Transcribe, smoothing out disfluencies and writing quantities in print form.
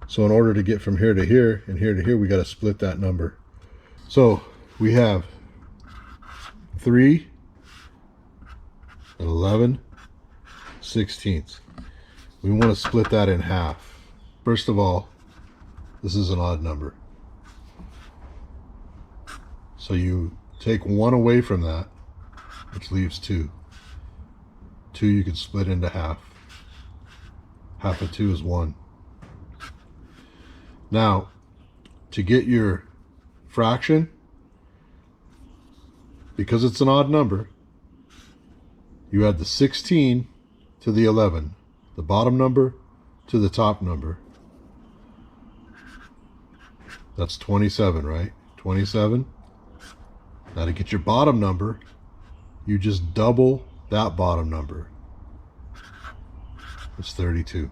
So in order to get from here to here and here to here, we got to split that number. So we have 3 and 11/16. We want to split that in half. First of all, this is an odd number. So you take 1 away from that, which leaves 2. 2 you can split into half. Half of 2 is 1. Now, to get your fraction, because it's an odd number, you add the 16 to the 11, the bottom number to the top number. That's 27, right? 27. Now to get your bottom number, you just double that bottom number. It's 32.